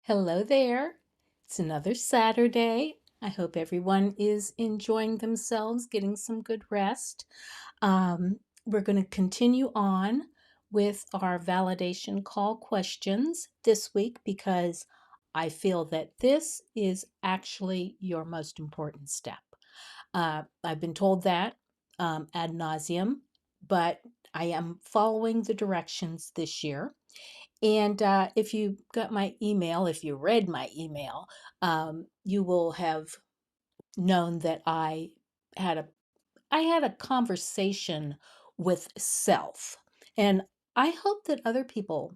Hello there. It's another Saturday. I hope everyone is enjoying themselves, getting some good rest. We're going to continue on with our validation call questions this week because I feel that this is actually your most important step. I've been told that ad nauseum, but I am following the directions this year. And if you got my email, if you read my email, you will have known that had a I had a conversation with self. And I hope that other people,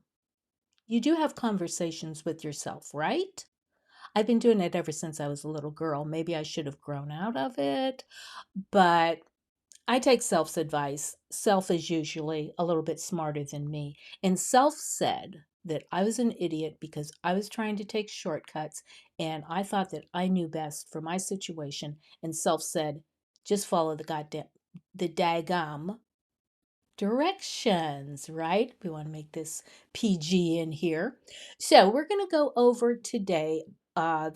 you do have conversations with yourself, right? I've been doing it ever since I was a little girl. Maybe I should have grown out of it, but I take self's advice. Self is usually a little bit smarter than me. And self said that I was an idiot because I was trying to take shortcuts and I thought that I knew best for my situation. And self said, just follow the daggum directions, right? We want to make this PG in here. So we're going to go over today. I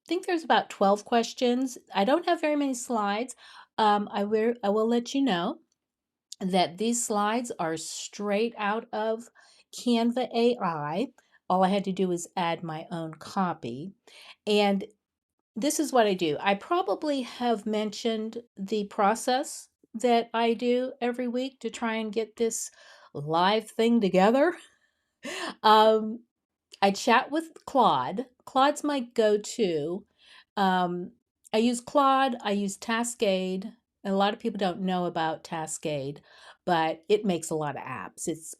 think there's about 12 questions. I don't have very many slides. I will let you know that these slides are straight out of Canva AI. All I had to do was add my own copy. And this is what I do. I probably have mentioned the process that I do every week to try and get this live thing together. Um, I chat with Claude. Claude's my go-to. Um, I use Claude, I use Tascade. A lot of people don't know about Tascade, but it makes a lot of apps. It's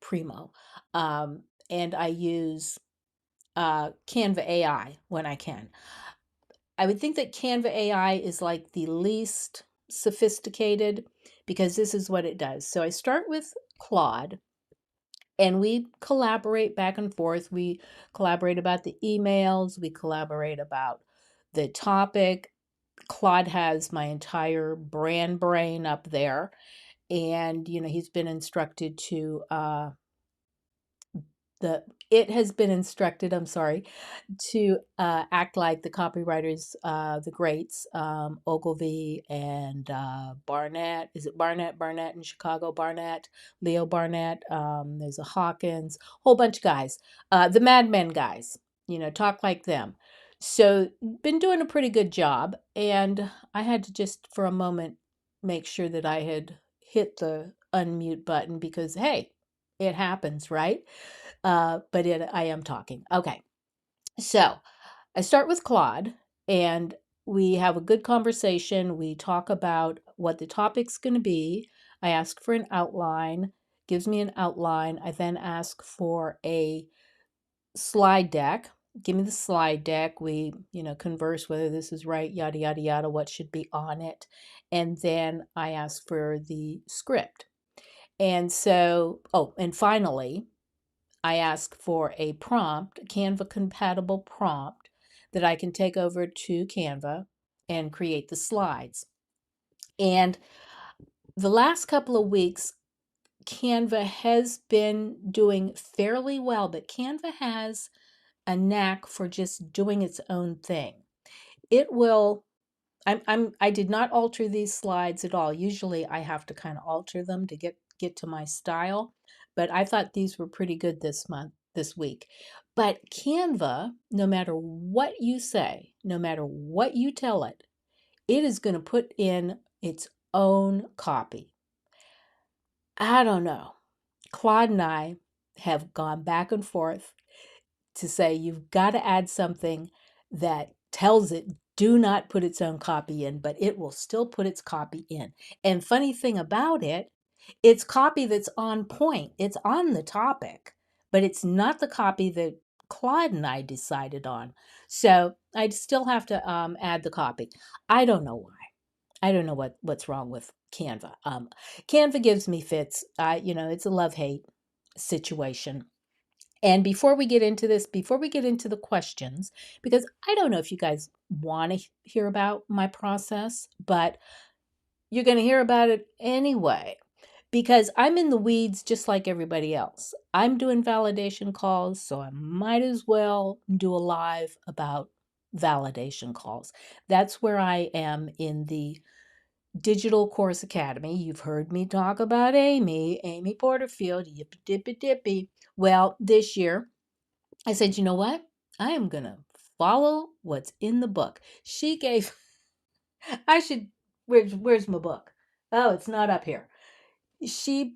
primo. And I use Canva AI when I can. I would think that Canva AI is like the least sophisticated because this is what it does. So I start with Claude and we collaborate back and forth. We collaborate about the emails, we collaborate about the topic. Claude has my entire brand brain up there. And, he's been instructed to the it has been instructed, I'm sorry, to act like the copywriters, the greats, Ogilvy and Barnett. Is it Barnett? Barnett in Chicago, Barnett, Leo Barnett. There's a Hawkins, whole bunch of guys, the Mad Men guys. Talk like them. So been doing a pretty good job, and I had to just for a moment make sure that I had hit the unmute button because hey, it happens, right? I am talking. Okay. So I start with Claude and we have a good conversation. We talk about what the topic's going to be. I ask for an outline, gives me an outline. I then ask for a slide deck. Give me the slide deck. We, converse whether this is right, yada, yada, yada, what should be on it. And then I ask for the script. And so, and finally, I ask for a prompt, a Canva compatible prompt that I can take over to Canva and create the slides. And the last couple of weeks, Canva has been doing fairly well, but Canva has a knack for just doing its own thing. It will I did not alter these slides at all. Usually I have to kind of alter them to get to my style, but I thought these were pretty good this week. But Canva, no matter what you say, no matter what you tell it, it is going to put in its own copy. I don't know. Claude and I have gone back and forth to say you've got to add something that tells it do not put its own copy in, but it will still put its copy in. And funny thing about it, it's copy that's on point. It's on the topic, but it's not the copy that Claude and I decided on. So I still have to add the copy. I don't know why. I don't know what's wrong with Canva. Canva gives me fits. It's a love-hate situation. And before we get into this, before we get into the questions, because I don't know if you guys want to hear about my process, but you're going to hear about it anyway, because I'm in the weeds just like everybody else. I'm doing validation calls, so I might as well do a live about validation calls. That's where I am in the Digital Course Academy. You've heard me talk about Amy Porterfield, yippee dippy dippy. Well, this year I said, you know what? I am going to follow what's in the book. She gave, I should, where's my book? Oh, it's not up here. She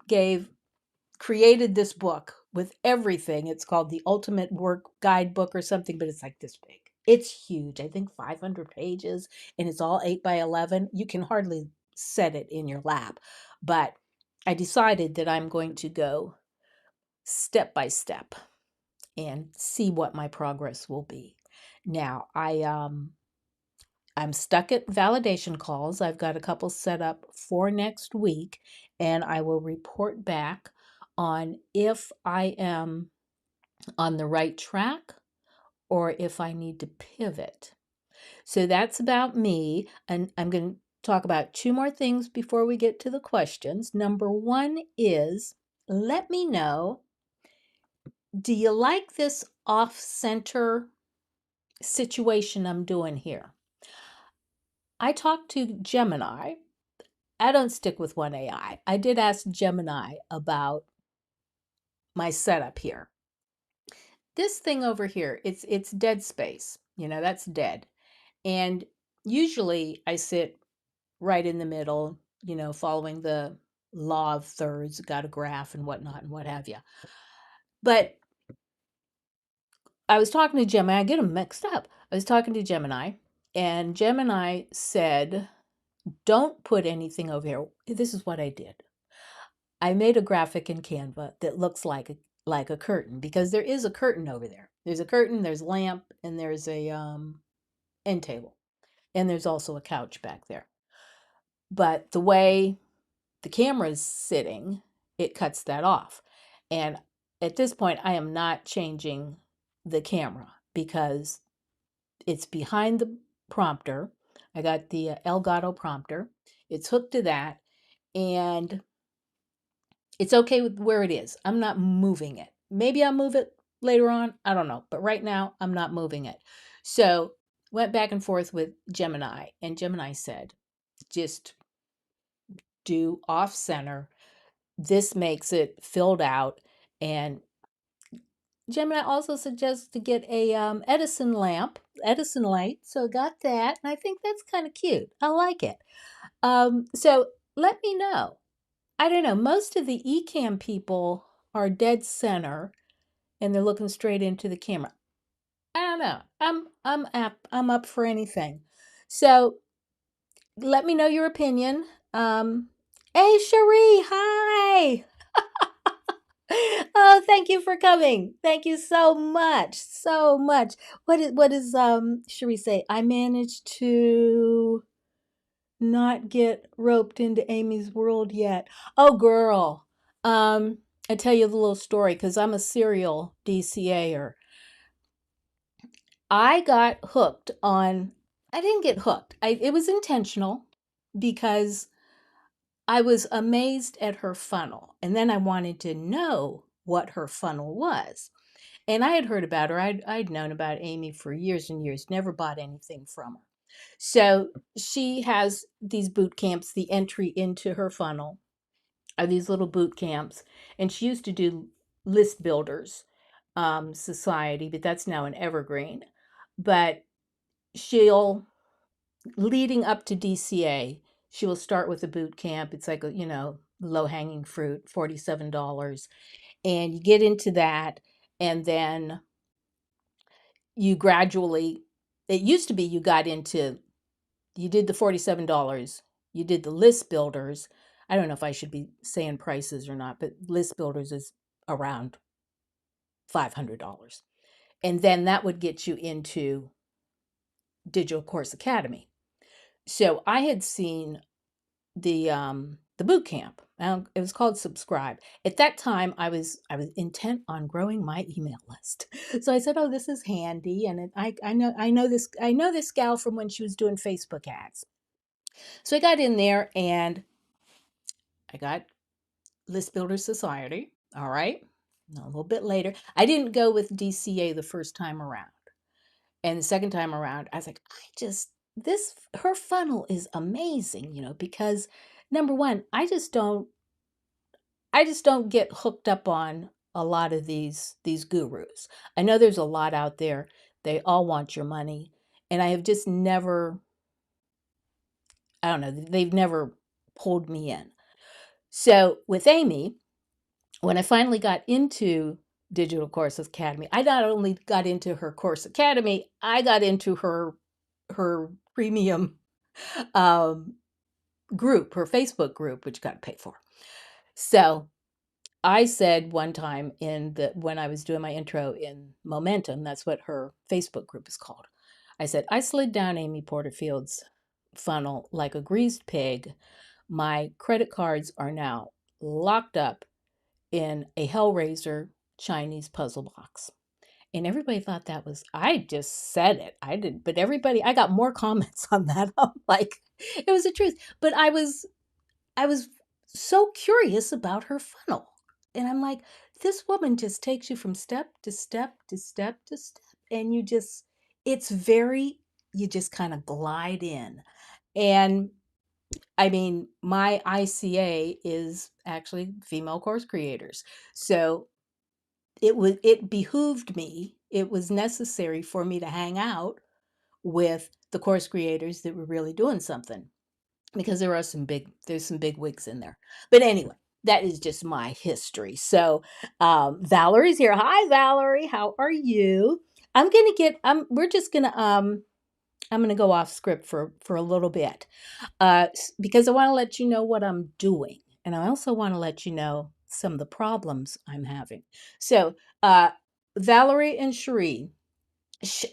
created this book with everything. It's called the Ultimate Work Guidebook or something, but it's like this big. It's huge. I think 500 pages, and it's all 8 by 11. You can hardly set it in your lap. But I decided that I'm going to go step by step and see what my progress will be. Now, I'm stuck at validation calls. I've got a couple set up for next week, and I will report back on if I am on the right track or if I need to pivot. So that's about me. And I'm going to talk about two more things before we get to the questions. Number one is let me know, do you like this off center situation I'm doing here? I talked to Gemini. I don't stick with one AI. I did ask Gemini about my setup here. This thing over here, it's dead space. That's dead. And usually I sit right in the middle, following the law of thirds, got a graph and whatnot and what have you. But I was talking to Gemini, I get them mixed up. I was talking to Gemini, and Gemini said, don't put anything over here. This is what I did. I made a graphic in Canva that looks like a curtain, because there is a curtain over there. There's a curtain, there's a lamp, and there's a end table. And there's also a couch back there. But the way the camera's sitting, it cuts that off. And at this point, I am not changing the camera because it's behind the prompter. I got the Elgato prompter. It's hooked to that, and it's okay with where it is. I'm not moving it. Maybe I'll move it later on. I don't know. But right now, I'm not moving it. So went back and forth with Gemini, and Gemini said, just do off center. This makes it filled out. And Gemini also suggests to get a Edison lamp, Edison light. So I got that, and I think that's kind of cute. I like it. So let me know. I don't know. Most of the Ecamm people are dead center, and they're looking straight into the camera. I don't know. I'm up for anything. So let me know your opinion. Hey Cherie, hi. Oh, thank you for coming. Thank you so much. So much. What is Cherie say? I managed to not get roped into Amy's world yet. Oh girl. I tell you a little story because I'm a serial DCAer. I got hooked on I didn't get hooked. It was intentional because I was amazed at her funnel. And then I wanted to know what her funnel was. And I had heard about her. I'd known about Amy for years and years, never bought anything from her. So she has these boot camps. The entry into her funnel are these little boot camps. And she used to do List Builders Society, but that's now an evergreen. But she'll, leading up to DCA, she will start with a boot camp. It's like, low hanging fruit, $47. And you get into that. And then you gradually, it used to be you did the $47, you did the List Builders. I don't know if I should be saying prices or not, but List Builders is around $500. And then that would get you into Digital Course Academy. So I had seen the boot camp. It was called Subscribe. At that time, I was intent on growing my email list. So I said, "Oh, this is handy," and I know this gal from when she was doing Facebook ads. So I got in there and I got List Builder Society. All right. A little bit later, I didn't go with DCA the first time around. And the second time around, I was like, this, her funnel is amazing, because number one, I just don't get hooked up on a lot of these gurus. I know there's a lot out there. They all want your money, and I have just never, I don't know, they've never pulled me in. So with Amy, when I finally got into Digital Course Academy, I not only got into her course academy, I got into her premium um, group, her Facebook group, which you got to pay for. So I said one time when I was doing my intro in Momentum, that's what her Facebook group is called. I said, I slid down Amy Porterfield's funnel like a greased pig. My credit cards are now locked up in a Hellraiser Chinese puzzle box. And everybody thought that was, I just said it. I didn't, but I got more comments on that. I'm like, it was the truth. But I was so curious about her funnel. And I'm like, this woman just takes you from step to step to step to step. And it's very, you just kind of glide in. And I mean, my ICA is actually female course creators. So it behooved me, it was necessary for me to hang out with the course creators that were really doing something, because there's some big wigs in there. But anyway, that is just my history. So Valerie's here. Hi Valerie, how are you? We're just gonna I'm gonna go off script for a little bit, because I want to let you know what I'm doing, and I also want to let you know some of the problems I'm having. So, uh, Valerie and Cherie.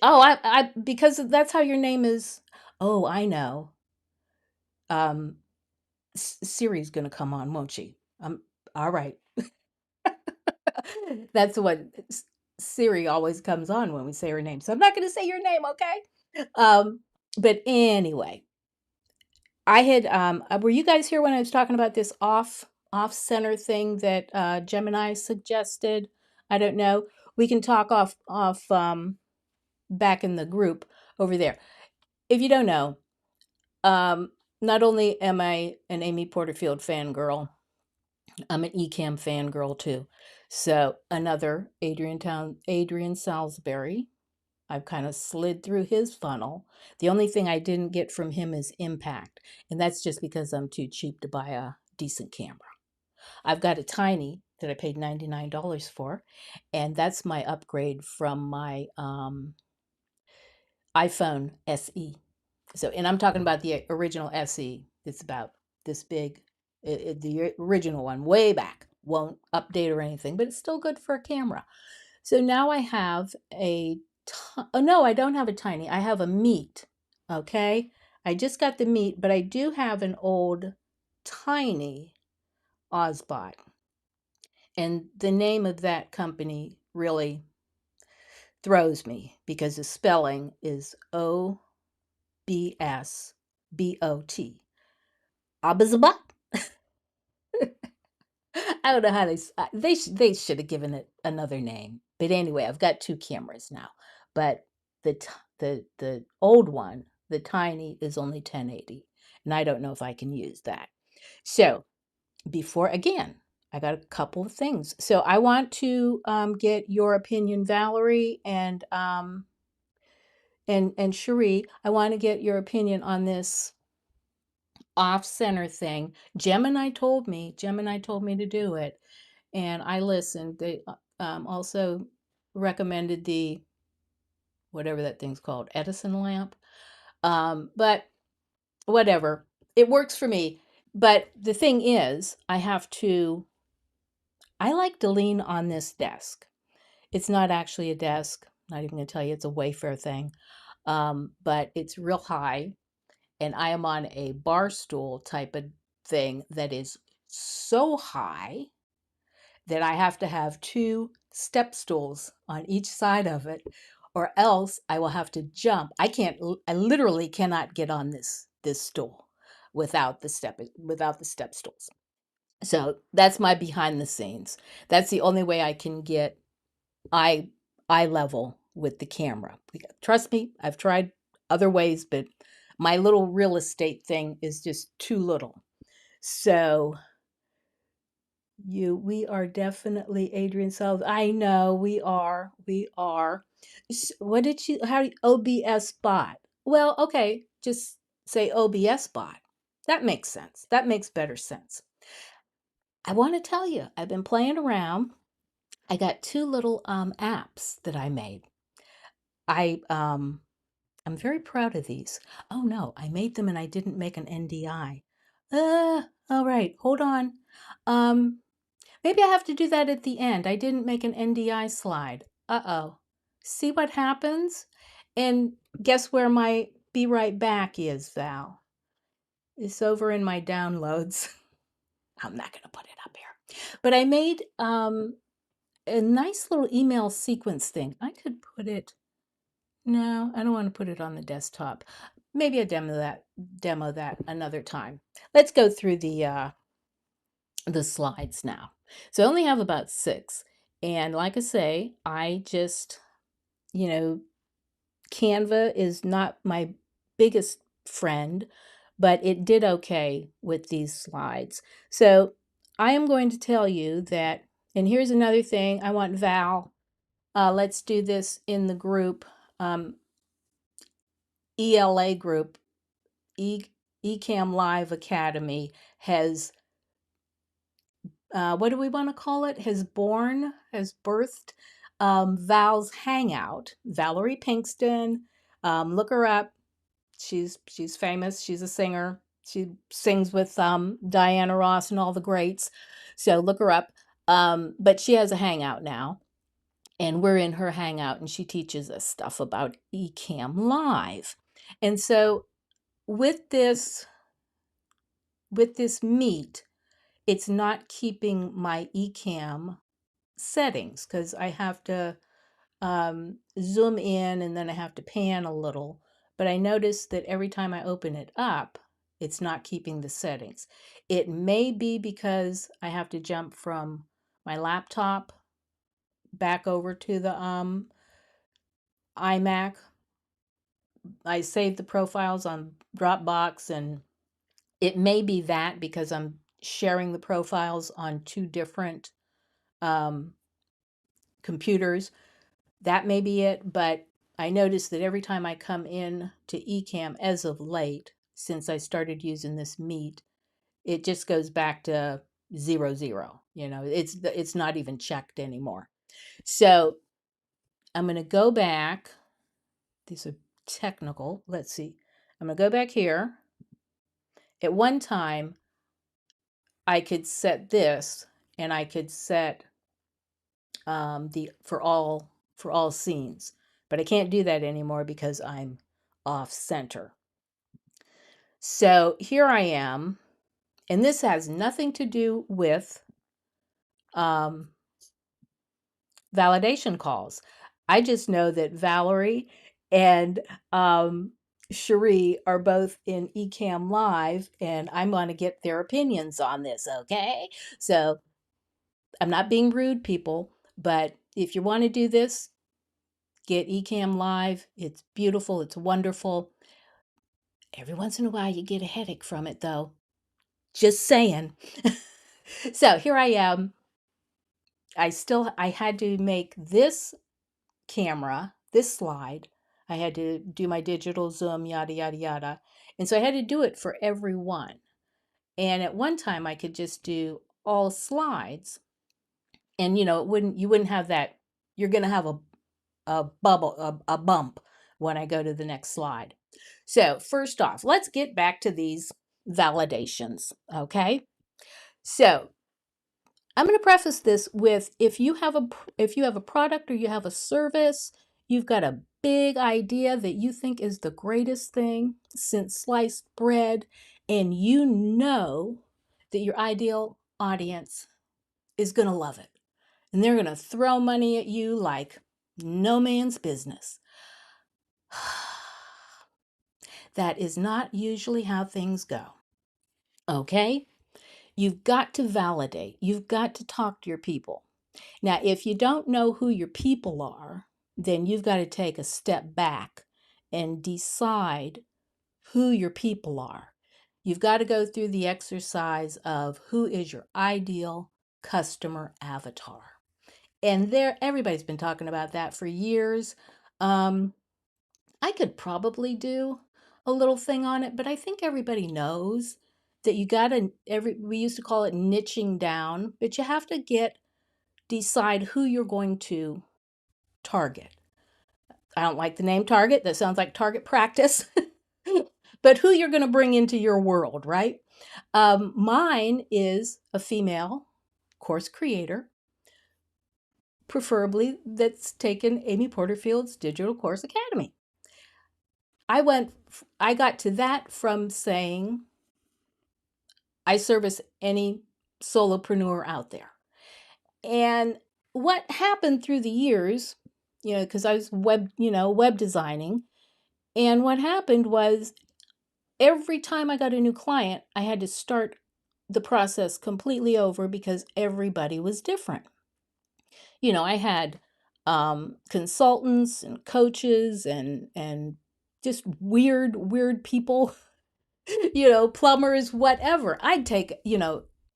Oh, because that's how your name is. Oh, I know. Um, Siri's gonna come on, won't she? All right. That's what Siri always comes on when we say her name. So I'm not gonna say your name, okay? But anyway, I had were you guys here when I was talking about this off center thing that Gemini suggested? I don't know. We can talk off back in the group over there. If you don't know, um not only am I an Amy Porterfield fangirl, I'm an Ecamm fangirl too. So another Adrian Salisbury. I've kind of slid through his funnel. The only thing I didn't get from him is impact, and that's just because I'm too cheap to buy a decent camera. I've got a tiny that I paid $99 for, and that's my upgrade from my iPhone SE. So, and I'm talking about the original SE. It's about this big, the original one, way back. Won't update or anything, but it's still good for a camera. So now I have oh no, I don't have a tiny. I have a meat. Okay. I just got the meat, but I do have an old tiny Osbot. And the name of that company really throws me because the spelling is OBSBOT. Obsbot. I don't know how they should have given it another name. But anyway, I've got two cameras now. But the old one, the tiny, is only 1080, and I don't know if I can use that. So before again, I got a couple of things. So I want to get your opinion, Valerie and Cherie. I want to get your opinion on this off center thing. Gemini told me to do it, and I listened. They also recommended the whatever that thing's called, Edison lamp. But whatever, it works for me. But the thing is, I like to lean on this desk. It's not actually a desk. Not even gonna tell you it's a Wayfair thing. But it's real high, and I am on a bar stool type of thing that is so high that I have to have two step stools on each side of it, or else I will have to jump. I literally cannot get on this stool without the step stools. So that's my behind the scenes. That's the only way I can get eye eye level with the camera. Trust me, I've tried other ways, but my little real estate thing is just too little. So we are definitely Adrian Selves. I know we are. We are. What did you? How do you, OBS bot? Well, okay, just say OBS bot. That makes sense. That makes better sense. I want to tell you, I've been playing around. I got two little apps that I made. I I'm very proud of these. Oh no, I made them and I didn't make an NDI. All right, hold on. Um, Maybe I have to do that at the end. I didn't make an NDI slide. Uh-oh. See what happens? And guess where my Be Right Back is, Val? It's over in my downloads. I'm not going to put it up here. But I made a nice little email sequence thing. I could put it. No, I don't want to put it on the desktop. Maybe I demo that another time. Let's go through the slides now. So I only have about 6. And like I say, I just, you know, Canva is not my biggest friend, but it did okay with these slides. So I am going to tell you that, and here's another thing. I want Val, let's do this in the group, ELA group, Ecamm Live Academy has what do we want to call it? Has birthed Val's Hangout. Valerie Pinkston. Look her up. She's famous. She's a singer. She sings with Diana Ross and all the greats. So look her up. But she has a Hangout now, and we're in her Hangout, and she teaches us stuff about Ecamm Live. And so with this meet, it's not keeping my Ecamm settings because I have to zoom in and then I have to pan a little. But I notice that every time I open it up, it's not keeping the settings. It may be because I have to jump from my laptop back over to the iMac. I saved the profiles on Dropbox, and it may be that because I'm sharing the profiles on 2 different um, computers. That may be it, but I noticed that every time I come in to Ecamm as of late, since I started using this Meet, it just goes back to 00. It's not even checked anymore. So I'm going to go back. These are technical. Let's see. I'm going to go back here. At one time, I could set this, and I could set the for all scenes, but I can't do that anymore because I'm off center. So here I am, and this has nothing to do with um, validation calls. I just know that Valerie and Cherie are both in Ecamm Live, and I'm going to get their opinions on this, okay? So I'm not being rude, people, but if you want to do this, get Ecamm Live. It's beautiful, it's wonderful. Every once in a while, you get a headache from it, though. Just saying. So here I am. I had to make this camera, this slide. I had to do my digital zoom, yada, yada, yada. And so I had to do it for every one. And at one time, I could just do all slides. And, you wouldn't have that. You're going to have a bubble, a bump when I go to the next slide. So first off, let's get back to these validations, okay? So I'm going to preface this with if you have a product or you have a service, you've got a big idea that you think is the greatest thing since sliced bread, and you know that your ideal audience is going to love it. And they're going to throw money at you like no man's business. That is not usually how things go. Okay? You've got to validate. You've got to talk to your people. Now, if you don't know who your people are, then you've got to take a step back and decide who your people are. You've got to go through the exercise of who is your ideal customer avatar. And there, everybody's been talking about that for years. Um, I could probably do a little thing on it, but I think everybody knows that you got to we used to call it niching down, but you have to decide who you're going to target. I don't like the name Target. That sounds like target practice. But who you're going to bring into your world, right? Mine is a female course creator, preferably that's taken Amy Porterfield's Digital Course Academy. I got to that from saying I service any solopreneur out there. And what happened through the years, because I was web designing, and what happened was every time I got a new client, I had to start the process completely over because everybody was different. I had consultants and coaches and just weird people, plumbers, whatever. I'd take,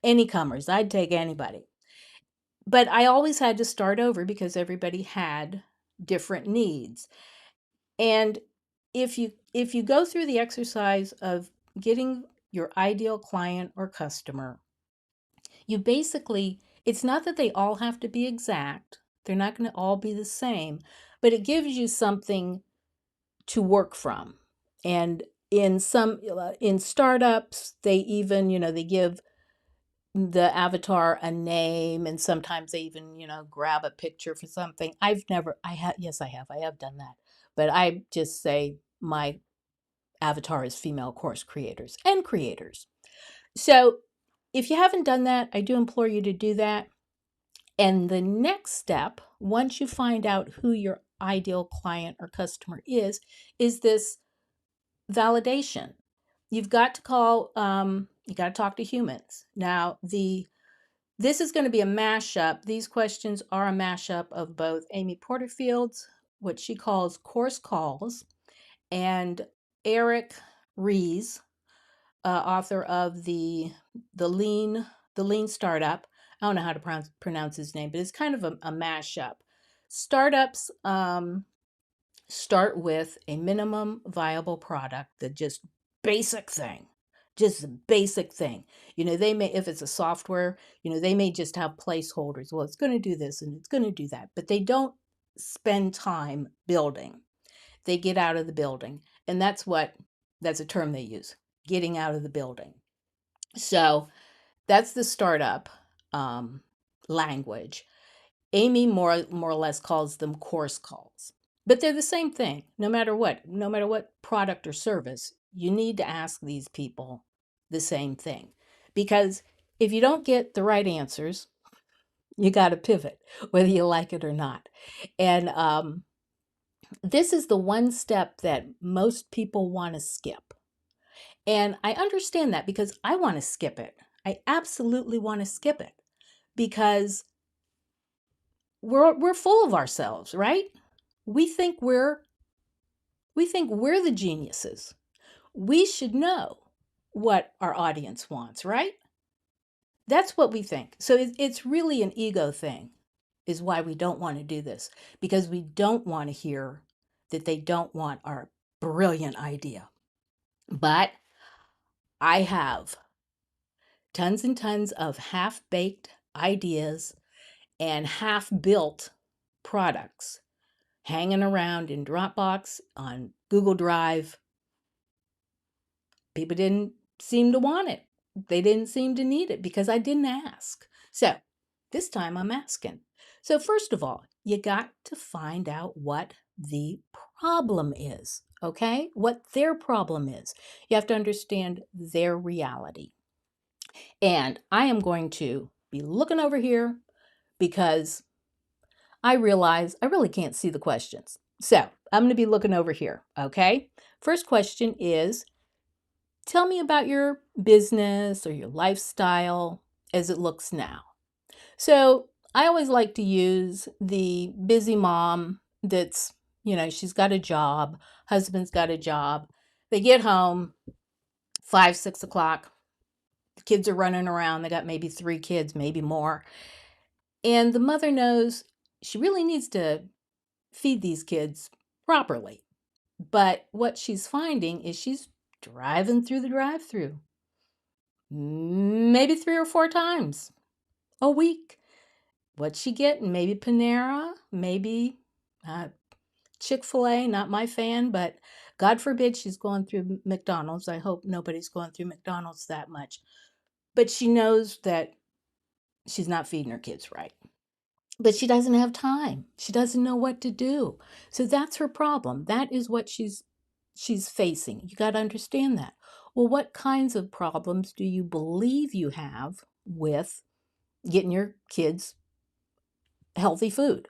any comers. I'd take anybody. But I always had to start over because everybody had different needs. And if you go through the exercise of getting your ideal client or customer, you basically, it's not that they all have to be exact. They're not going to all be the same, but it gives you something to work from. And in startups, they even, they give the avatar a name, and sometimes they even, grab a picture for something. Yes, I have done that. But I just say my avatar is female course creators and creators. So if you haven't done that, I do implore you to do that. And the next step, once you find out who your ideal client or customer is this validation. You've got to you got to talk to humans. Now, this is going to be a mashup. These questions are a mashup of both Amy Porterfield's, what she calls course calls, and Eric Ries, author of the lean startup. I don't know how to pronounce his name, but it's kind of a mashup. Startups start with a minimum viable product, the just basic thing. Just the basic thing. They may, if it's a software, they may just have placeholders. Well, it's going to do this and it's going to do that, but they don't spend time building. They get out of the building. And that's a term they use, getting out of the building. So that's the startup language. Amy more or less calls them course calls, but they're the same thing. No matter what product or service, you need to ask these people the same thing, because if you don't get the right answers, you got to pivot, whether you like it or not. And this is the one step that most people want to skip. And I understand that because I want to skip it. I absolutely want to skip it because we're full of ourselves, right? We think we're the geniuses. We should know what our audience wants, right? That's what we think. So it's really an ego thing, is why we don't want to do this, because we don't want to hear that they don't want our brilliant idea. But I have tons and tons of half-baked ideas and half-built products hanging around in Dropbox, on Google Drive. People didn't seem to want it. They didn't seem to need it because I didn't ask. So this time I'm asking. So first of all, you got to find out what the problem is, okay? What their problem is. You have to understand their reality. And I am going to be looking over here because I realize I really can't see the questions. So I'm going to be looking over here, okay? First question is, Tell me about your business or your lifestyle as it looks now. So I always like to use the busy mom that's, she's got a job, husband's got a job. They get home 5, 6 o'clock. The kids are running around. They got maybe 3 kids, maybe more. And the mother knows she really needs to feed these kids properly. But what she's finding is she's driving through the drive through maybe 3 or 4 times a week. What's she getting? Maybe Panera, maybe uh, Chick-fil-A, not my fan, but God forbid she's going through McDonald's. I hope nobody's going through McDonald's that much. But she knows that she's not feeding her kids right. But she doesn't have time. She doesn't know what to do. So that's her problem. That is what she's facing. You got to understand that. Well, what kinds of problems do you believe you have with getting your kids healthy food?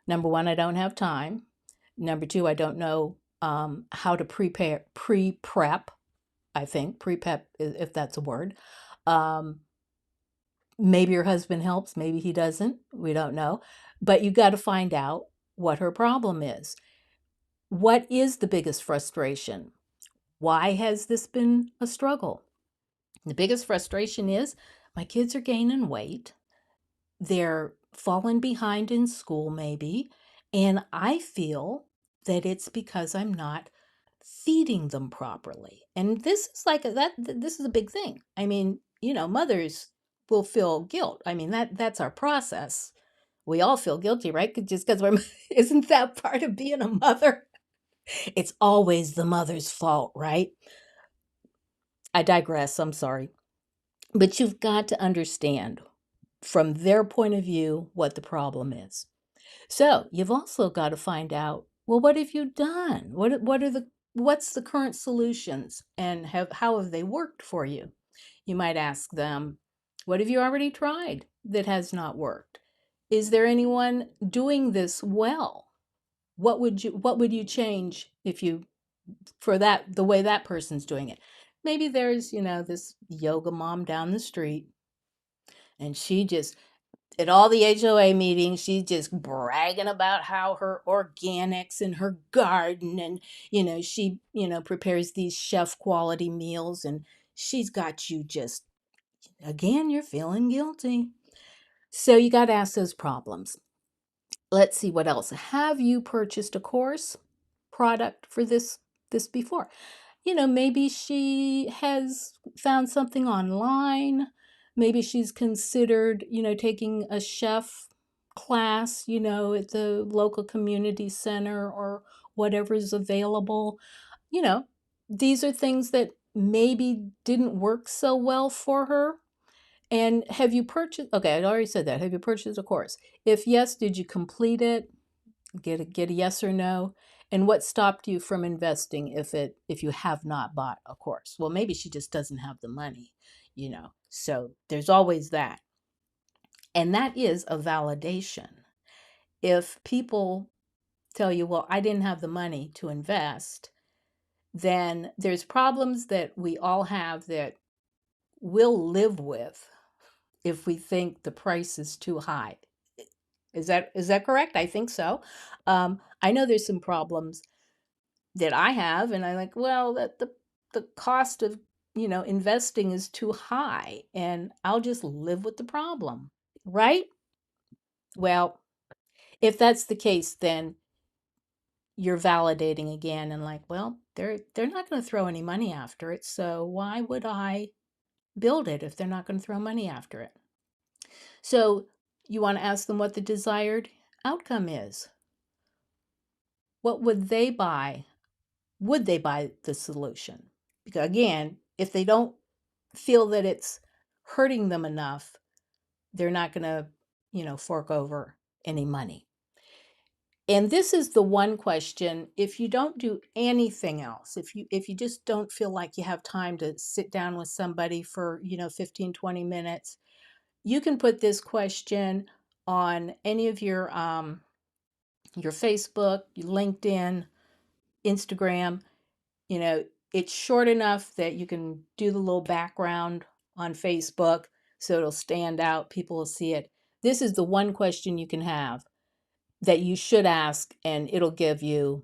Number one, I don't have time. Number two, I don't know how to pre-prep. I think pre-prep, if that's a word. Um, Maybe your husband helps, maybe he doesn't. We don't know. But you got to find out what her problem is. What is the biggest frustration? Why has this been a struggle? The biggest frustration is my kids are gaining weight. They're falling behind in school, maybe. And I feel that it's because I'm not feeding them properly. And this is like this is a big thing. I mean, mothers will feel guilt. I mean, that's our process. We all feel guilty, right? Just because we're isn't that part of being a mother? It's always the mother's fault, right? I digress. I'm sorry. But you've got to understand from their point of view what the problem is. So you've also got to find out, well, what have you done? What's the current solutions and how have they worked for you? You might ask them, what have you already tried that has not worked? Is there anyone doing this well? What would you change if you for that the way that person's doing it? Maybe there's, this yoga mom down the street and she just at all the HOA meetings, she's just bragging about how her organics and her garden and, she, prepares these chef quality meals and she's got you just, again, you're feeling guilty. So you got to ask those problems. Let's see what else. Have you purchased a course product for this before? Maybe she has found something online. Maybe she's considered, taking a chef class, at the local community center or whatever's available. You know, these are things that maybe didn't work so well for her. And have you purchased, okay, I already said that. Have you purchased a course? If yes, did you complete it? Get a yes or no. And what stopped you from investing if you have not bought a course? Well, maybe she just doesn't have the money, so there's always that. And that is a validation. If people tell you, well, I didn't have the money to invest, then there's problems that we all have that we'll live with if we think the price is too high. Is that correct? I think so. I know there's some problems that I have, and I'm like, well, that the cost of investing is too high, and I'll just live with the problem, right? Well, if that's the case, then you're validating again, and like, well, they're not going to throw any money after it, so why would I build it if they're not going to throw money after it? So you want to ask them what the desired outcome is. What would they buy? Would they buy the solution? Because again, if they don't feel that it's hurting them enough, they're not going to, fork over any money. And this is the one question, if you don't do anything else, if you just don't feel like you have time to sit down with somebody for, 15, 20 minutes, you can put this question on any of your Facebook, your LinkedIn, Instagram, It's short enough that you can do the little background on Facebook so it'll stand out. People will see it. This is the one question you can have that you should ask, and it'll give you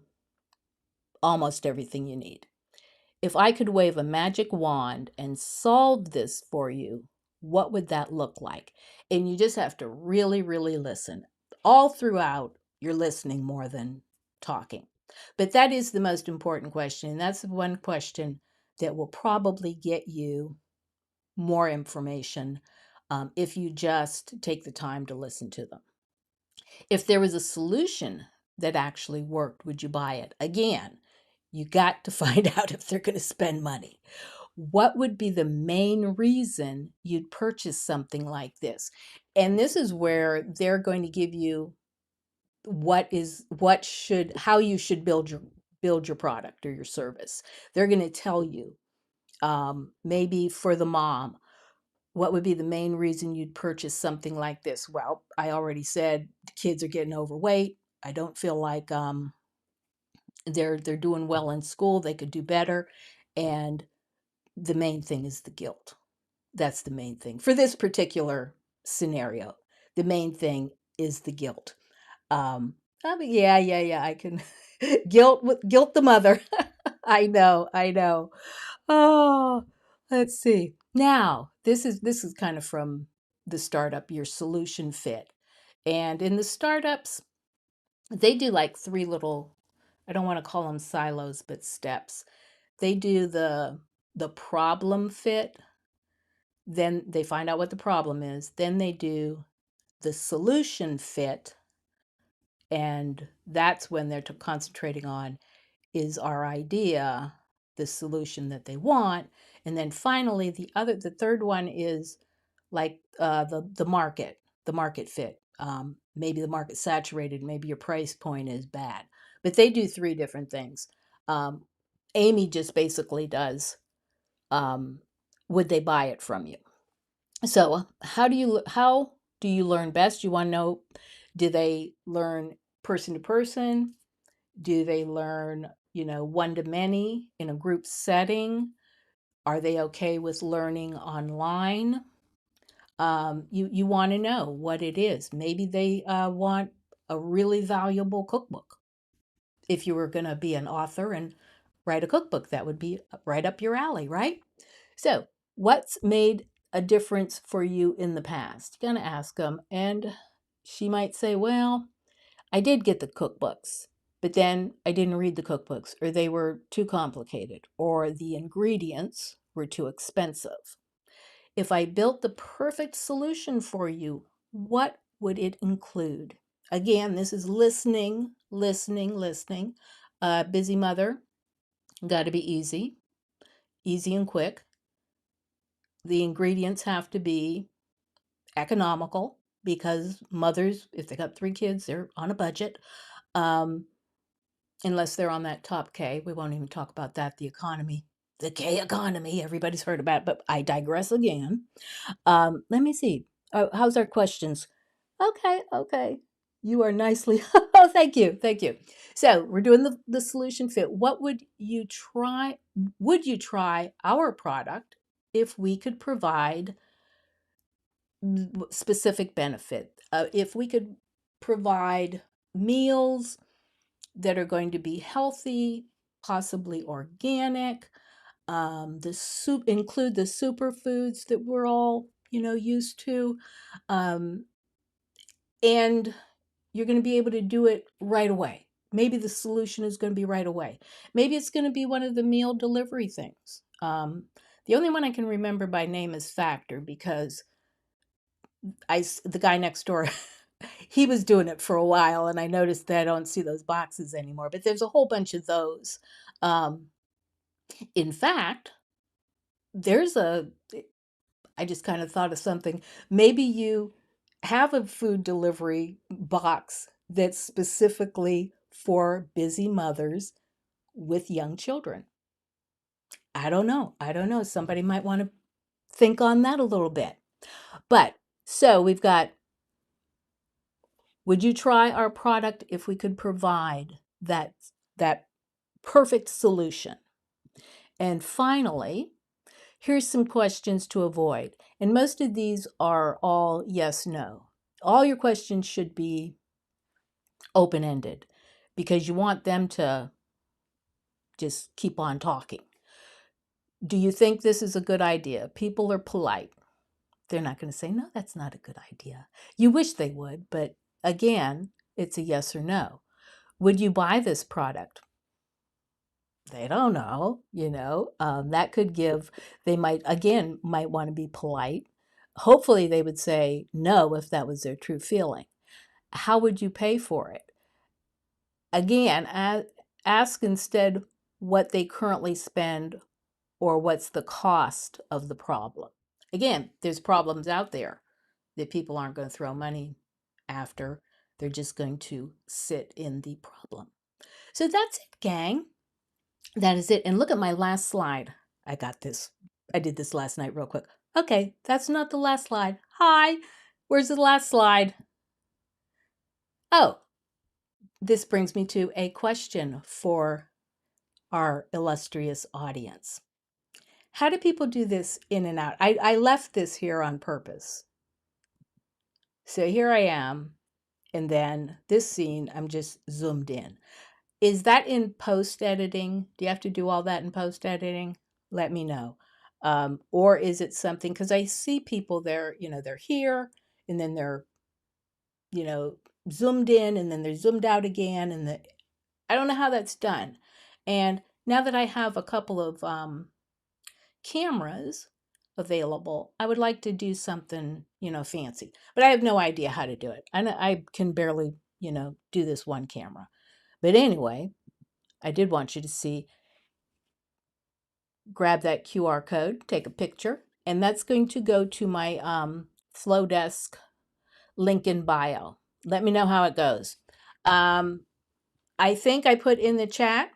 almost everything you need. If I could wave a magic wand and solve this for you, what would that look like? And you just have to really, really listen. All throughout, you're listening more than talking. But that is the most important question. And that's the one question that will probably get you more information if you just take the time to listen to them. If there was a solution that actually worked, would you buy it? Again, you got to find out if they're going to spend money. What would be the main reason you'd purchase something like this? And this is where they're going to give you how you should build your product or your service. They're going to tell you, maybe for the mom, what would be the main reason you'd purchase something like this? Well, I already said the kids are getting overweight. I don't feel like they're doing well in school. They could do better, and the main thing is the guilt. That's the main thing for this particular scenario. The main thing is the guilt. I mean, yeah. I can guilt the mother. I know. Oh, let's see. Now, this is kind of from the startup, your solution fit. And in the startups, they do like three little, I don't want to call them silos, but steps. They do the problem fit, then they find out what the problem is, then they do the solution fit, and that's when they're concentrating on, is our idea the solution that they want? And then finally, the third one is like the market fit. Maybe the market's saturated, maybe your price point is bad, but they do three different things. Um, Amy just basically does, um, would they buy it from you? So how do you learn best? You want to know, do they learn person to person? Do they learn, one to many in a group setting? Are they okay with learning online? You want to know what it is. Maybe they want a really valuable cookbook. If you were going to be an author and write a cookbook, that would be right up your alley, right? So, what's made a difference for you in the past? You're going to ask them, and she might say, well, I did get the cookbooks, but then I didn't read the cookbooks, or they were too complicated, or the ingredients were too expensive. If I built the perfect solution for you, what would it include? Again, this is listening, listening, listening. Busy mother, got to be easy, easy and quick. The ingredients have to be economical because mothers, if they got three kids, they're on a budget. Um, Unless they're on that top K. We won't even talk about that, the economy. The K economy, everybody's heard about it, but I digress again. Let me see. How's our questions? Okay. You are nicely. Oh, thank you. Thank you. So we're doing the solution fit. What would you try? Would you try our product if we could provide specific benefit? If we could provide meals that are going to be healthy, possibly organic, the soup include the superfoods that we're all used to, um, and you're going to be able to do it right away. Maybe the solution is going to be right away. Maybe it's going to be one of the meal delivery things. The only one I can remember by name is Factor, because the guy next door, he was doing it for a while, and I noticed that I don't see those boxes anymore. But there's a whole bunch of those. Um, in fact, there's a I just kind of thought of something. Maybe you have a food delivery box that's specifically for busy mothers with young children. I don't know. I don't know. Somebody might want to think on that a little bit. But so we've got, would you try our product if we could provide that perfect solution? And finally, here's some questions to avoid. And most of these are all yes, no. All your questions should be open-ended because you want them to just keep on talking. Do you think this is a good idea? People are polite. They're not going to say, no, that's not a good idea. You wish they would, but again, it's a yes or no. Would you buy this product? They don't know, that could give, they might, again, might want to be polite. Hopefully they would say no if that was their true feeling. How would you pay for it? Again, ask instead what they currently spend or what's the cost of the problem. Again, there's problems out there that people aren't going to throw money after. They're just going to sit in the problem. So that's it, gang. That is it. And look at my last slide. I got this. I did this last night real quick. Okay, that's not the last slide. Hi, where's the last slide? Oh, this brings me to a question for our illustrious audience. How do people do this in and out? I left this here on purpose. So here I am, and then this scene, I'm just zoomed in. Is that in post editing? Do you have to do all that in post editing? Let me know. Or is it something, because I see people there, they're here and then they're, zoomed in and then they're zoomed out again. And I don't know how that's done. And now that I have a couple of cameras available, I would like to do something, fancy, but I have no idea how to do it. I can barely, do this one camera. But anyway, I did want you to see, grab that QR code, take a picture, and that's going to go to my Flowdesk link in bio. Let me know how it goes. I think I put in the chat,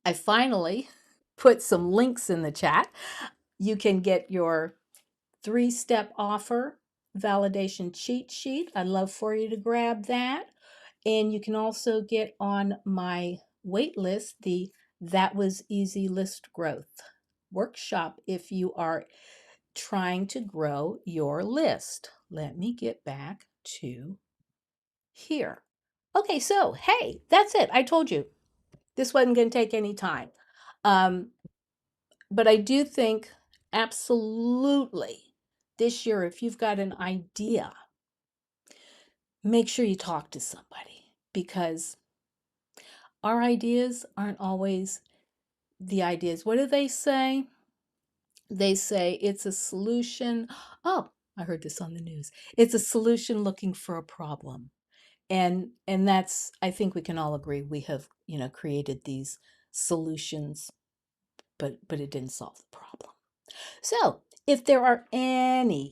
I finally put some links in the chat. You can get your 3-step offer validation cheat sheet. I'd love for you to grab that. And you can also get on my wait list, the That Was Easy List Growth workshop if you are trying to grow your list. Let me get back to here. Okay, so hey, that's it. I told you this wasn't going to take any time. But I do think absolutely this year, if you've got an idea, make sure you talk to somebody because our ideas aren't always the ideas. What do they say? They say it's a solution. Oh, I heard this on the news. It's a solution looking for a problem. And that's, I think we can all agree, we have, created these solutions, but it didn't solve the problem. So, if there are any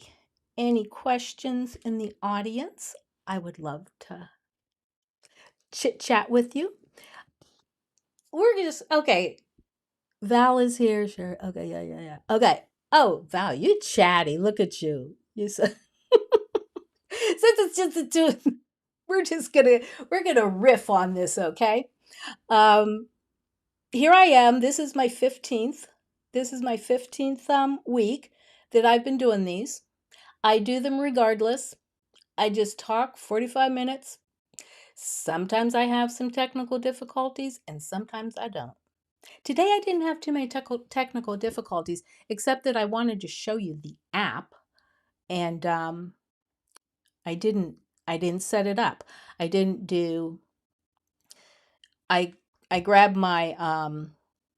questions in the audience, I would love to chit chat with you. We're just okay. Val is here, sure. Okay, yeah. Okay. Oh, Val, you chatty. Look at you. You said since it's just the two, we're gonna riff on this, okay? Um, Here I am. This is my 15th. This is my 15th week that I've been doing these. I do them regardless. I just talk 45 minutes. Sometimes I have some technical difficulties and sometimes I don't. Today I didn't have too many technical difficulties, except that I wanted to show you the app, and I didn't. I didn't set it up. I didn't do. I I grabbed my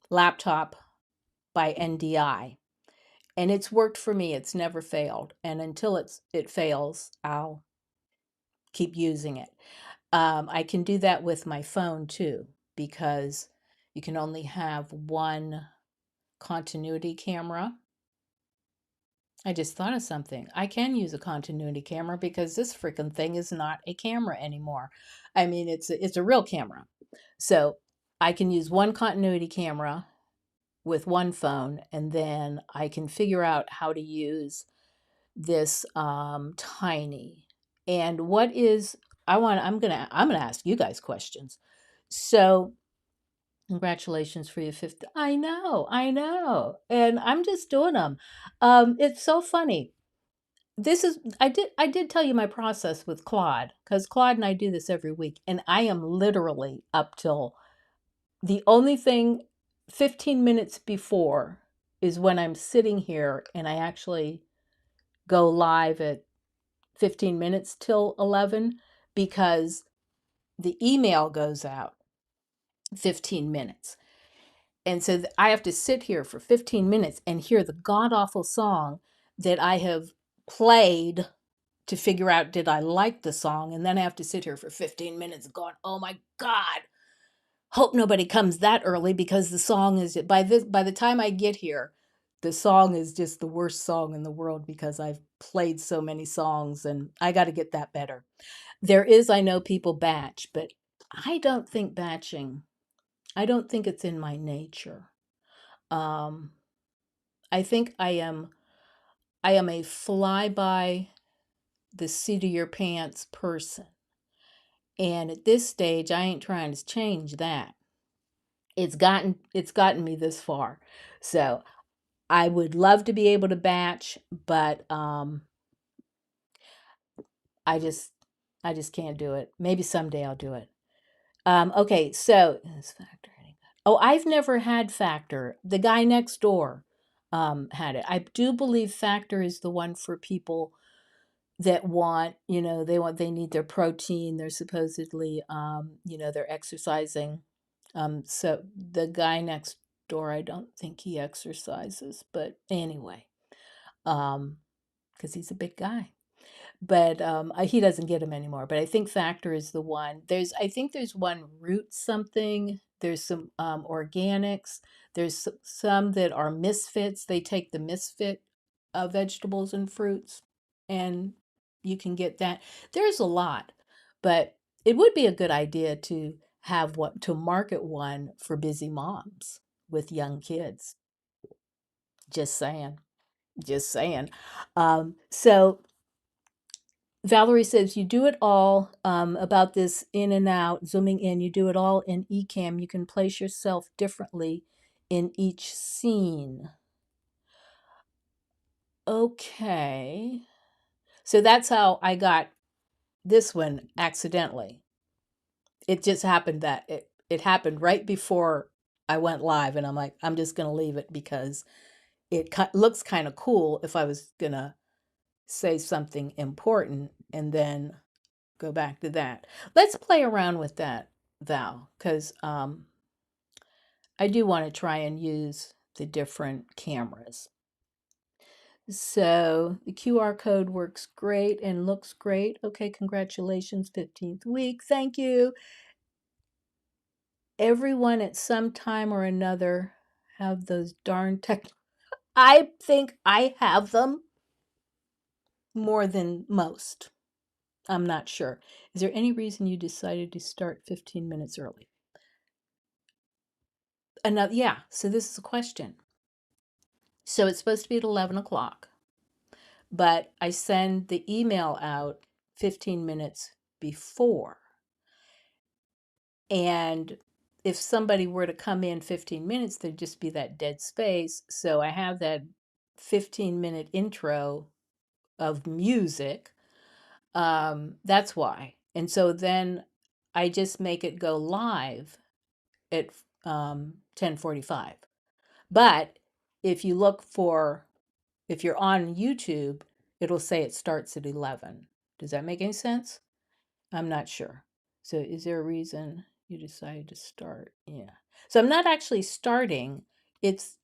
laptop by NDI, and it's worked for me. It's never failed, and until it fails, I'll keep using it. I can do that with my phone too, because you can only have one continuity camera. I just thought of something. I can use a continuity camera because this freaking thing is not a camera anymore. I mean, it's a real camera. So I can use one continuity camera with one phone, and then I can figure out how to use this tiny. And I'm gonna ask you guys questions. So Congratulations for your 50th. I know. And I'm just doing them. It's so funny. I did tell you my process with Claude, because Claude and I do this every week, and I am literally up till the only thing 15 minutes before is when I'm sitting here and I actually go live at 15 minutes till 11, because the email goes out 15 minutes. And so I have to sit here for 15 minutes and hear the god awful song that I have played to figure out, did I like the song? And then I have to sit here for 15 minutes going, oh my God, hope nobody comes that early, because the song is, by the time I get here, the song is just the worst song in the world, because I've played so many songs and I got to get that better. There is, I know people batch, but I don't think batching, I don't think it's in my nature. Um, I think I am a fly by the seat of your pants person. And at this stage, I ain't trying to change that. It's gotten me this far. So I would love to be able to batch, but I just I just can't do it. Maybe someday I'll do it. Okay, so is Factor any good? Oh, I've never had Factor. The guy next door had it. I do believe Factor is the one for people that want, they need their protein. They're supposedly, they're exercising. So the guy next door, I don't think he exercises, but anyway, because he's a big guy. But he doesn't get them anymore. But I think Factor is the one. I think there's one root something. There's some organics. There's some that are misfits. They take the misfit vegetables and fruits, and you can get that. There's a lot, but it would be a good idea to have what to market one for busy moms with young kids. Just saying. Just saying. So Valerie says, you do it all about this in and out, zooming in. You do it all in Ecamm. You can place yourself differently in each scene. Okay. So that's how I got this one accidentally. It just happened that it happened right before I went live, and I'm like, I'm just going to leave it, because it looks kind of cool if I was going to say something important and then go back to that. Let's play around with that, Val, because I do want to try and use the different cameras. So the QR code works great and looks great. Okay, congratulations, 15th week. Thank you. Everyone at some time or another have those darn tech. I think I have them more than most. I'm not sure. Is there any reason you decided to start 15 minutes early? Another, yeah, so this is a question. So it's supposed to be at 11 o'clock, but I send the email out 15 minutes before. And if somebody were to come in 15 minutes, there'd just be that dead space. So I have that 15-minute intro of music. That's why. And so then I just make it go live at 10:45. But if you look for, if you're on YouTube, it'll say it starts at 11. Does that make any sense? I'm not sure. So is there a reason you decided to start? Yeah. So I'm not actually starting. It's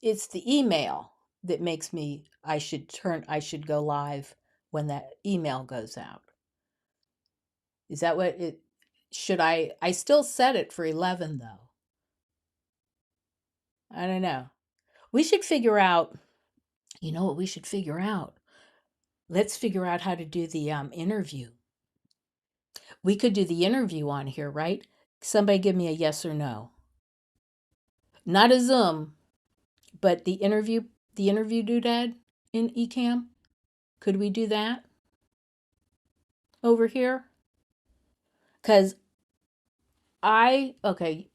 it's the email that makes me, I should go live when that email goes out. Is that what it should I still set it for 11 though. I don't know. We should figure out, you know what we should figure out? Let's figure out how to do the interview. We could do the interview on here, right? Somebody give me a yes or no. Not a Zoom, but the interview doodad in Ecamm. Could we do that over here? Cuz okay,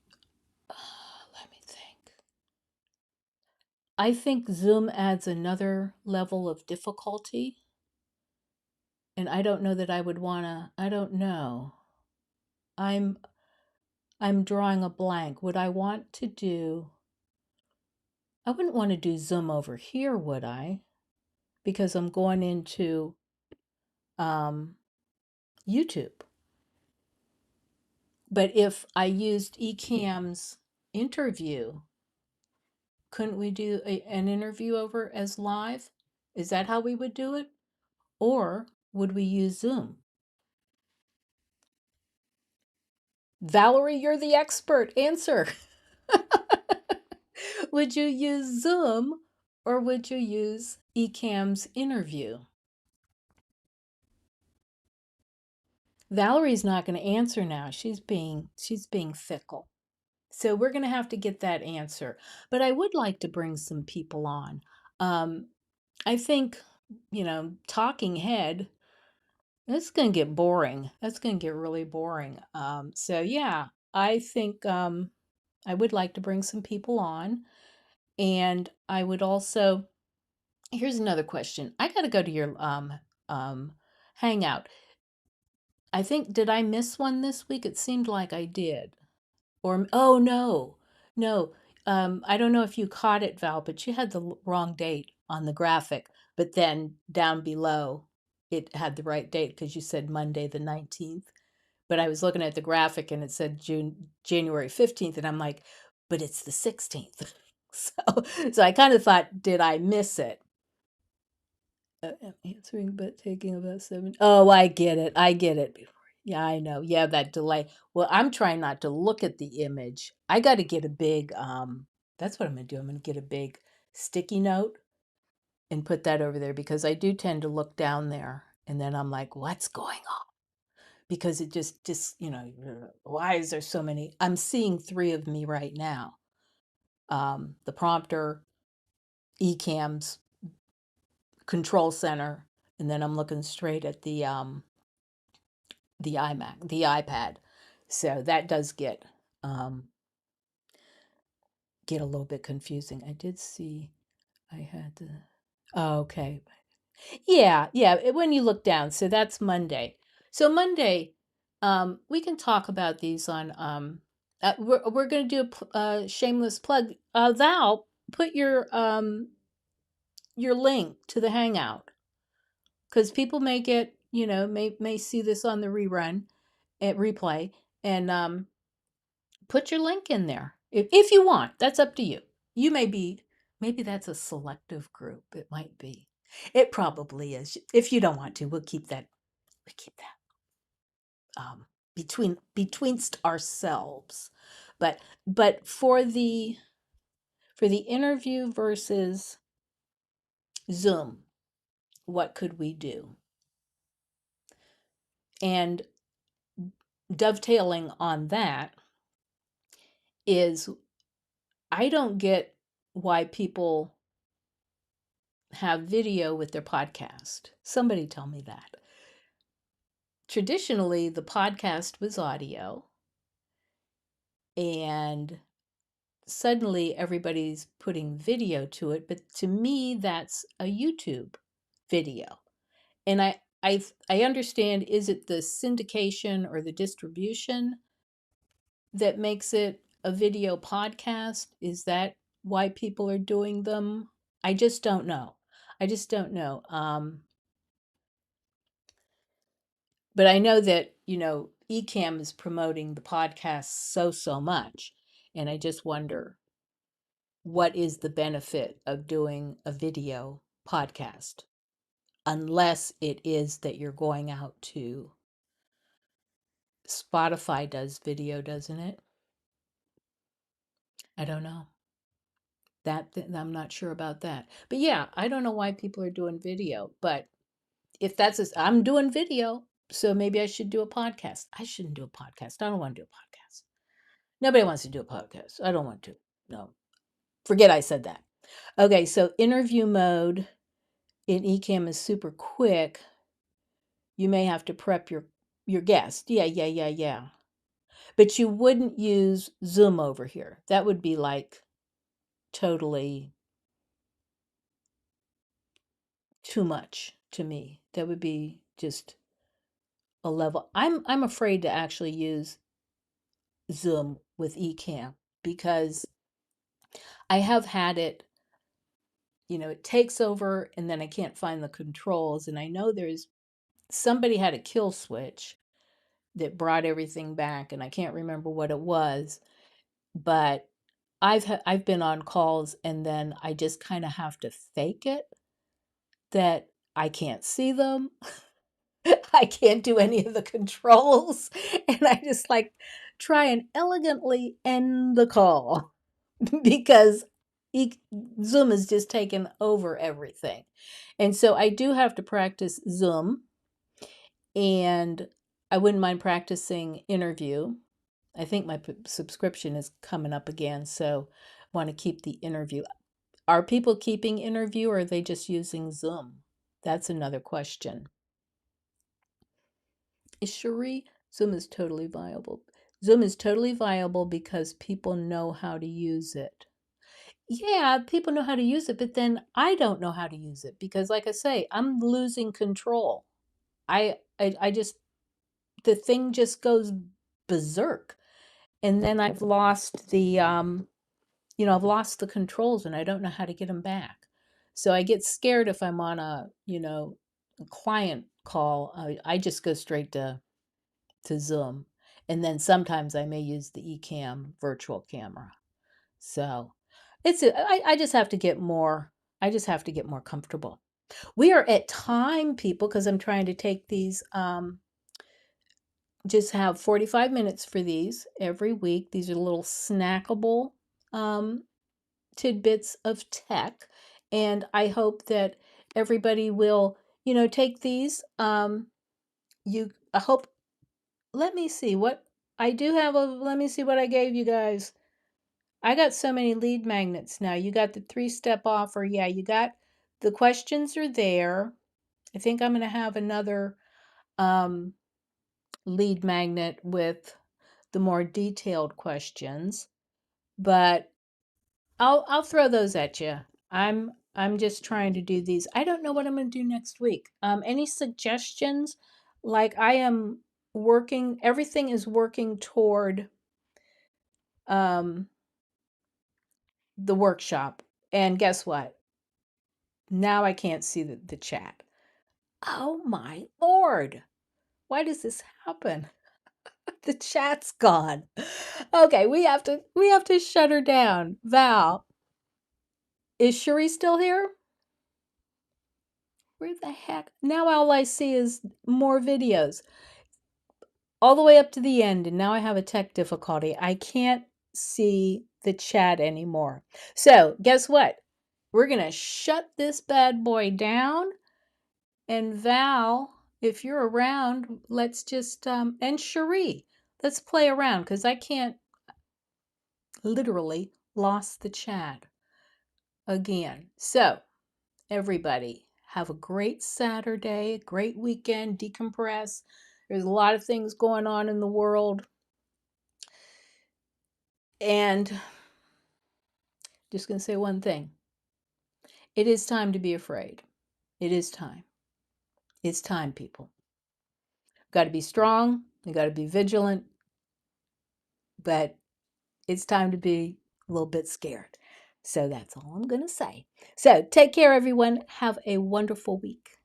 I think Zoom adds another level of difficulty, and I don't know that I would wanna. I don't know. I'm I'm drawing a blank. Would I want to do? I wouldn't want to do Zoom over here, would I? Because I'm going into um, YouTube. But if I used Ecamm's interview, couldn't we do an interview over as live? Is that how we would do it? Or would we use Zoom? Valerie, you're the expert. Answer. Would you use Zoom or would you use Ecamm's interview? Valerie's not going to answer now. She's being fickle. So we're going to have to get that answer. But I would like to bring some people on. Um, I think, talking head, that's going to get boring. That's going to get really boring. So yeah, I think I would like to bring some people on. And I would also, here's another question. I got to go to your hangout. I think, did I miss one this week? It seemed like I did. Or, oh no, no. I don't know if you caught it, Val, but you had the wrong date on the graphic. But then down below, it had the right date because you said Monday the 19th. But I was looking at the graphic and it said January 15th, and I'm like, but it's the 16th. So I kind of thought, did I miss it? I'm answering, but taking about 7. Oh, I get it. I get it. Yeah, I know. Yeah, that delay. Well, I'm trying not to look at the image. I got to get a big, that's what I'm going to do. I'm going to get a big sticky note and put that over there because I do tend to look down there and then I'm like, what's going on? Because it just, why is there so many? I'm seeing 3 of me right now. The prompter, Ecamm's control center, and then I'm looking straight at the iMac, the iPad. So that does get a little bit confusing. I did see I had to. Oh, okay. Yeah, yeah. When you look down, so that's Monday. So Monday, we can talk about these on. We're going to do a shameless plug. Val, put your link to the Hangout because people may get may see this on the rerun at replay and put your link in there if you want. That's up to you. You may be, maybe that's a selective group. It might be. It probably is. If you don't want to, we'll keep that. We keep that betweenst ourselves. But for the interview versus Zoom, what could we do? And dovetailing on that is I don't get why people have video with their podcast. Somebody tell me that. Traditionally, the podcast was audio, and suddenly everybody's putting video to it, but to me that's a YouTube video. And I understand, is it the syndication or the distribution that makes it a video podcast? Is that why people are doing them? I just don't know. I just don't know. But I know that, Ecamm is promoting the podcast so much. And I just wonder what is the benefit of doing a video podcast? Unless it is that you're going out to Spotify does video, doesn't it? I don't know. I'm not sure about that. But yeah, I don't know why people are doing video, but if I'm doing video, so maybe I should do a podcast. I shouldn't do a podcast. I don't want to do a podcast. Nobody wants to do a podcast. I don't want to. No. Forget I said that. Okay, so interview mode in Ecamm is super quick. You may have to prep your guest. Yeah, yeah, yeah, yeah. But you wouldn't use Zoom over here. That would be like totally too much to me. That would be just a level. I'm afraid to actually use Zoom with Ecamm because I have had it, it takes over and then I can't find the controls. And I know there's somebody had a kill switch that brought everything back, and I can't remember what it was, but I've been on calls and then I just kind of have to fake it that I can't see them. I can't do any of the controls, and I just like try and elegantly end the call because e- Zoom has just taken over everything. And so I do have to practice Zoom, and I wouldn't mind practicing interview. I think my subscription is coming up again, so I want to keep the interview. Are people keeping interview or are they just using Zoom? That's another question. Is Cherie? Zoom is totally viable. Zoom is totally viable because people know how to use it. Yeah, people know how to use it, but then I don't know how to use it because, like I say, I'm losing control. I just, the thing just goes berserk. And then I've lost I've lost the controls and I don't know how to get them back. So I get scared if I'm on a client call. I just go straight to Zoom. And then sometimes I may use the Ecamm virtual camera. So I just have to get more, I just have to get more comfortable. We are at time, people, because I'm trying to take these, just have 45 minutes for these every week. These are little snackable um, tidbits of tech. And I hope that everybody will, take these. I hope, let me see what I do have. Let me see what I gave you guys. I got so many lead magnets now. You got the 3-step offer. Yeah, you got the questions are there. I think I'm going to have another um, lead magnet with the more detailed questions, but I'll throw those at you. I'm just trying to do these. I don't know what I'm going to do next week. Any suggestions? Like I am working, everything is working toward um, the workshop. And guess what? Now I can't see the chat. Oh my Lord. Why does this happen? The chat's gone. Okay, we have to shut her down. Val, is Cherie still here? Where the heck? Now all I see is more videos. All the way up to the end, and now I have a tech difficulty. I can't see the chat anymore. So, guess what? We're going to shut this bad boy down. And Val, if you're around, let's just, and Cherie, let's play around because I can't, literally lost the chat again. So, everybody, have a great Saturday, great weekend, decompress. There's a lot of things going on in the world. And just going to say one thing. It is time to be afraid. It is time. It's time, people. Got to be strong. You got to be vigilant. But it's time to be a little bit scared. So that's all I'm going to say. So take care, everyone. Have a wonderful week.